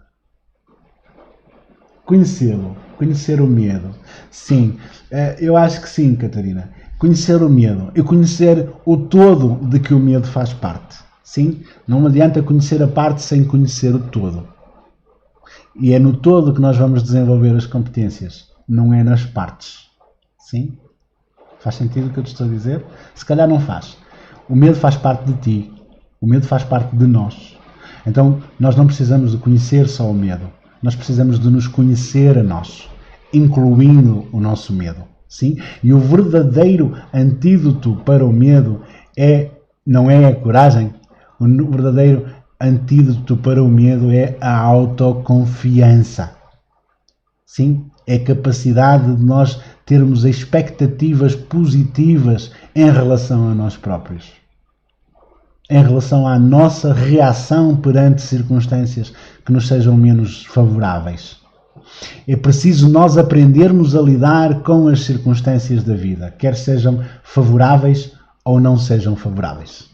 Conhecê-lo, conhecer o medo. Sim, eu acho que sim, Catarina. Conhecer o medo e conhecer o todo de que o medo faz parte. Sim, não adianta conhecer a parte sem conhecer o todo. E é no todo que nós vamos desenvolver as competências, não é nas partes. Sim? Faz sentido o que eu te estou a dizer? Se calhar não faz. O medo faz parte de ti. O medo faz parte de nós. Então, nós não precisamos de conhecer só o medo. Nós precisamos de nos conhecer a nós, incluindo o nosso medo. Sim? E o verdadeiro antídoto para o medo não é a coragem. O verdadeiro antídoto para o medo é a autoconfiança. Sim? É a capacidade de nós termos expectativas positivas em relação a nós próprios. Em relação à nossa reação perante circunstâncias que nos sejam menos favoráveis. É preciso nós aprendermos a lidar com as circunstâncias da vida, quer sejam favoráveis ou não sejam favoráveis.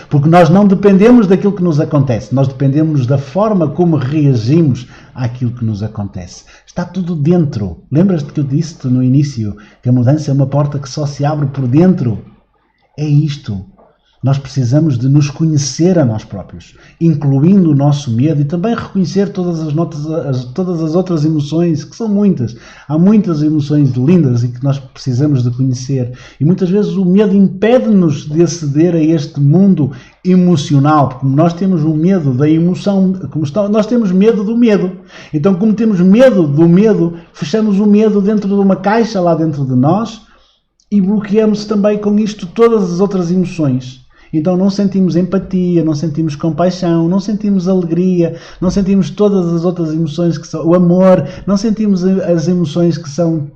Porque nós não dependemos daquilo que nos acontece, nós dependemos da forma como reagimos àquilo que nos acontece. Está tudo dentro. Lembras-te que eu disse-te no início que a mudança é uma porta que só se abre por dentro? É isto. Nós precisamos de nos conhecer a nós próprios, incluindo o nosso medo e também reconhecer todas as outras emoções, que são muitas. Há muitas emoções lindas e que nós precisamos de conhecer. E muitas vezes o medo impede-nos de aceder a este mundo emocional, porque nós temos o medo da emoção, nós temos medo do medo. Então, como temos medo do medo, fechamos o medo dentro de uma caixa lá dentro de nós e bloqueamos também com isto todas as outras emoções. Então não sentimos empatia, não sentimos compaixão, não sentimos alegria, não sentimos todas as outras emoções que são o amor, não sentimos as emoções que são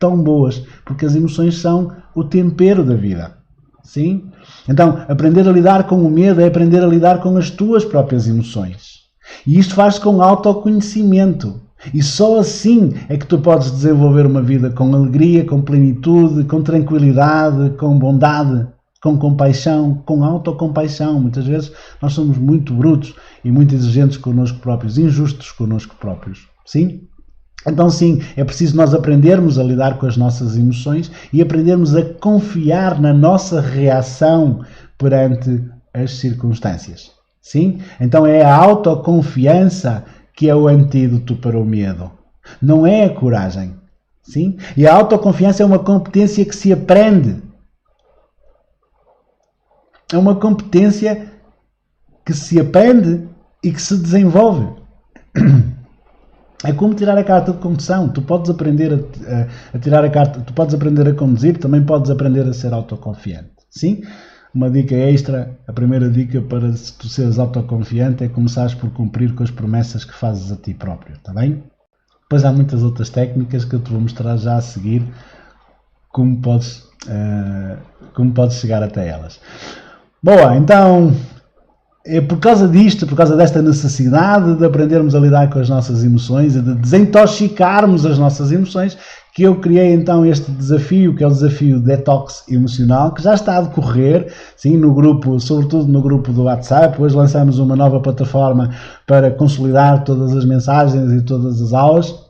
tão boas, porque as emoções são o tempero da vida. Sim? Então, aprender a lidar com o medo é aprender a lidar com as tuas próprias emoções. E isto faz-se com autoconhecimento. E só assim é que tu podes desenvolver uma vida com alegria, com plenitude, com tranquilidade, com bondade, com compaixão, com autocompaixão. Muitas vezes nós somos muito brutos e muito exigentes connosco próprios, injustos connosco próprios. Sim? Então sim, é preciso nós aprendermos a lidar com as nossas emoções e aprendermos a confiar na nossa reação perante as circunstâncias. Sim? Então é a autoconfiança que é o antídoto para o medo. Não é a coragem. Sim? E a autoconfiança é uma competência que se aprende. É uma competência que se aprende e que se desenvolve. É como tirar a carta de condução. Tu podes aprender a tirar a carta, tu podes aprender a conduzir, também podes aprender a ser autoconfiante. Sim? Uma dica extra, a primeira dica para tu seres autoconfiante é começares por cumprir com as promessas que fazes a ti próprio, está bem? Depois há muitas outras técnicas que eu te vou mostrar já a seguir, como podes chegar até elas. Boa, então é por causa disto, por causa desta necessidade de aprendermos a lidar com as nossas emoções e de desintoxicarmos as nossas emoções, que eu criei então este desafio, que é o desafio Detox Emocional, que já está a decorrer, sim, no grupo, sobretudo no grupo do WhatsApp. Hoje lançamos uma nova plataforma para consolidar todas as mensagens e todas as aulas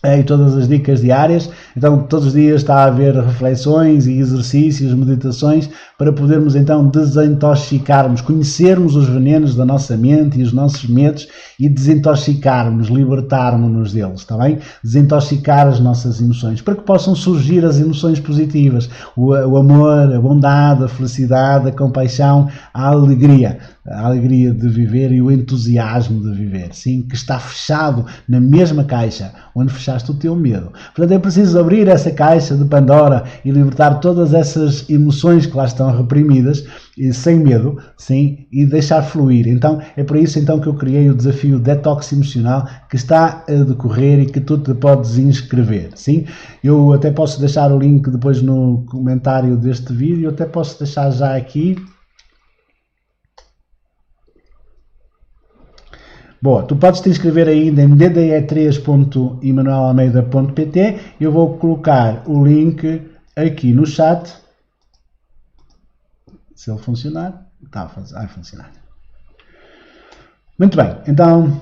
e todas as dicas diárias. Então todos os dias está a haver reflexões e exercícios, meditações, para podermos então desintoxicarmos, conhecermos os venenos da nossa mente e os nossos medos e desintoxicarmos, libertarmos-nos deles, está bem? Desintoxicar as nossas emoções, para que possam surgir as emoções positivas, o amor, a bondade, a felicidade, a compaixão, a alegria de viver e o entusiasmo de viver, sim, que está fechado na mesma caixa onde fechaste o teu medo. Portanto, é preciso abrir essa caixa de Pandora e libertar todas essas emoções que lá estão reprimidas, e sem medo, sim, e deixar fluir. Então, é por isso então que eu criei o desafio Detox Emocional, que está a decorrer e que tu te podes inscrever, sim? Eu até posso deixar o link depois no comentário deste vídeo, até posso deixar já aqui. Boa, tu podes te inscrever ainda em dde3.emanuelalmeida.pt. Eu vou colocar o link aqui no chat. Se ele funcionar, vai funcionar. Muito bem, então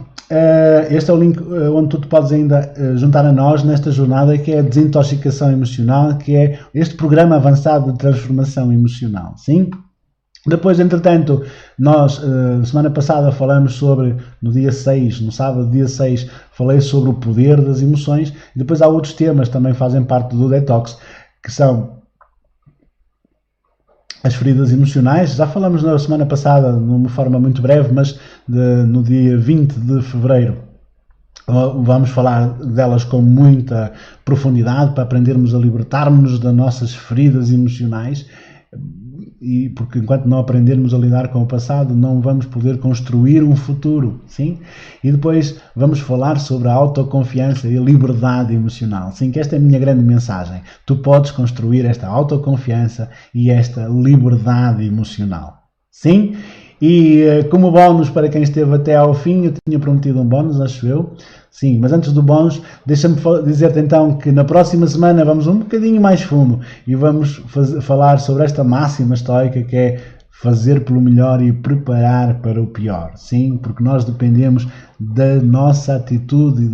este é o link onde tu te podes ainda juntar a nós nesta jornada, que é a desintoxicação emocional, que é este programa avançado de transformação emocional, sim? Depois, entretanto, nós, semana passada, falamos sobre, no dia 6, no sábado, dia 6, falei sobre o poder das emoções. E depois há outros temas que também fazem parte do detox, que são as feridas emocionais. Já falamos na semana passada, de uma forma muito breve, mas no dia 20 de fevereiro, vamos falar delas com muita profundidade, para aprendermos a libertarmos das nossas feridas emocionais. E porque enquanto não aprendermos a lidar com o passado, não vamos poder construir um futuro, sim? E depois vamos falar sobre a autoconfiança e a liberdade emocional, sim? Que esta é a minha grande mensagem. Tu podes construir esta autoconfiança e esta liberdade emocional, sim? E como bónus para quem esteve até ao fim, eu tinha prometido um bónus, acho eu. Sim, mas antes do bónus, deixa-me dizer-te então que na próxima semana vamos um bocadinho mais fundo e vamos falar sobre esta máxima estoica, que é fazer pelo melhor e preparar para o pior. Sim, porque nós dependemos da nossa atitude,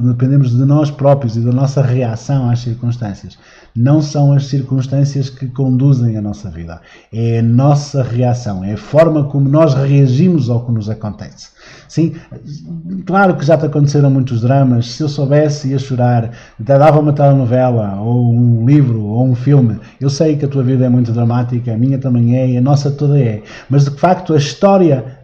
dependemos de nós próprios e da nossa reação às circunstâncias. Não são as circunstâncias que conduzem a nossa vida. É a nossa reação, é a forma como nós reagimos ao que nos acontece. Sim, claro que já te aconteceram muitos dramas. Se eu soubesse, ia chorar. Até dava uma telenovela, ou um livro, ou um filme. Eu sei que a tua vida é muito dramática, a minha também é, e a nossa toda é. Mas de facto a história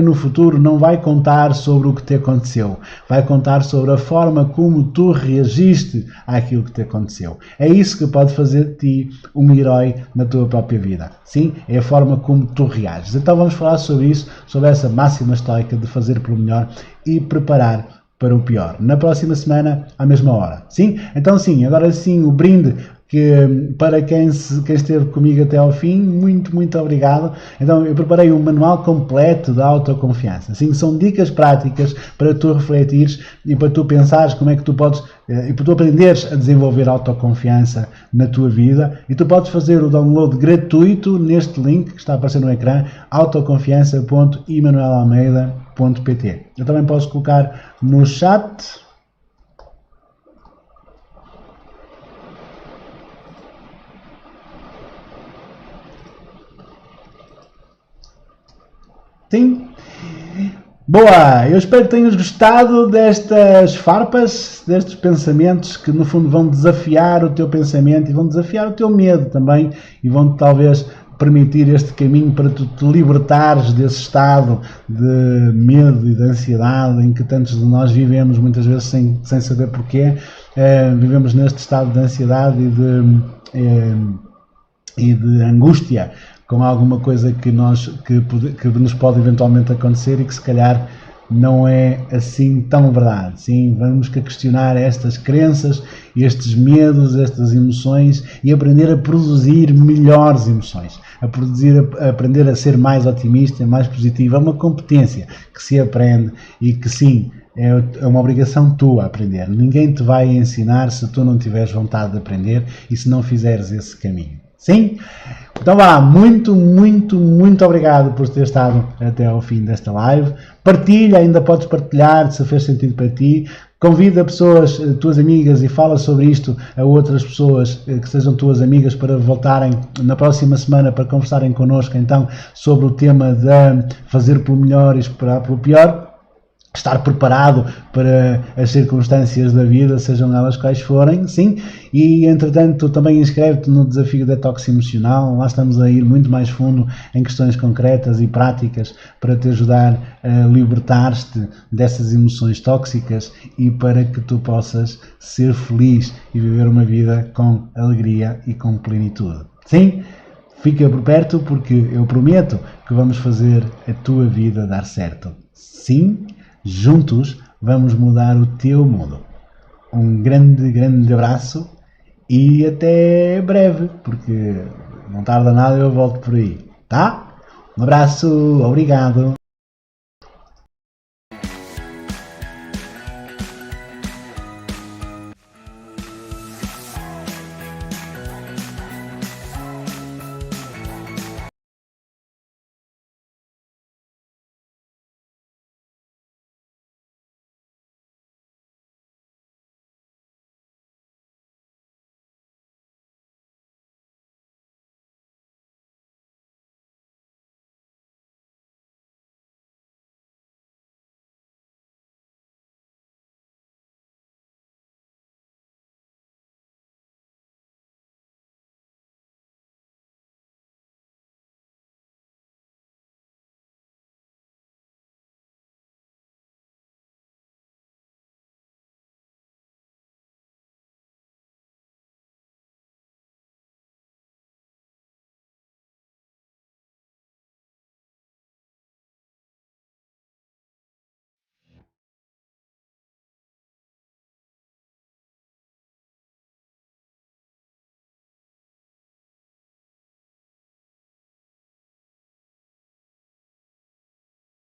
no futuro não vai contar sobre o que te aconteceu. Vai contar sobre a forma como tu reagiste àquilo que te aconteceu. É isso que pode fazer de ti um herói na tua própria vida. Sim, é a forma como tu reages. Então vamos falar sobre isso, sobre essa máxima estoica de fazer pelo melhor e preparar para o pior. Na próxima semana, à mesma hora. Sim? Então sim, agora sim o brinde que para quem esteve comigo até ao fim, muito obrigado. Então eu preparei um manual completo da autoconfiança. Assim, são dicas práticas para tu refletires e para tu pensares como é que tu podes, e para tu aprenderes a desenvolver autoconfiança na tua vida. E tu podes fazer o download gratuito neste link que está a aparecer no ecrã, autoconfiança.emanuelalmeida.pt. Eu também posso colocar no chat. Sim? Boa! Eu espero que tenhas gostado destas farpas, destes pensamentos que no fundo vão desafiar o teu pensamento e vão desafiar o teu medo também e vão talvez permitir este caminho para tu te libertares desse estado de medo e de ansiedade em que tantos de nós vivemos muitas vezes sem saber porquê. Vivemos neste estado de ansiedade e de angústia com alguma coisa que nos pode eventualmente acontecer e que se calhar não é assim tão verdade. Sim, vamos questionar estas crenças, estes medos, estas emoções e aprender a produzir melhores emoções, a aprender a ser mais otimista, mais positivo. É uma competência que se aprende e que sim, é uma obrigação tua aprender. Ninguém te vai ensinar se tu não tiveres vontade de aprender e se não fizeres esse caminho. Sim? Então vá, muito obrigado por ter estado até ao fim desta live. Partilha, ainda podes partilhar se fez sentido para ti. Convida pessoas, tuas amigas, e fala sobre isto a outras pessoas que sejam tuas amigas para voltarem na próxima semana para conversarem connosco então sobre o tema de fazer pelo melhor e esperar pelo pior. Estar preparado para as circunstâncias da vida, sejam elas quais forem, sim, e entretanto também inscreve-te no desafio Detox Emocional. Lá estamos a ir muito mais fundo em questões concretas e práticas para te ajudar a libertar-te dessas emoções tóxicas e para que tu possas ser feliz e viver uma vida com alegria e com plenitude. Sim? Fica por perto porque eu prometo que vamos fazer a tua vida dar certo. Sim? Juntos vamos mudar o teu mundo. Um grande abraço e até breve, porque não tarda nada eu volto por aí, tá? Um abraço, obrigado.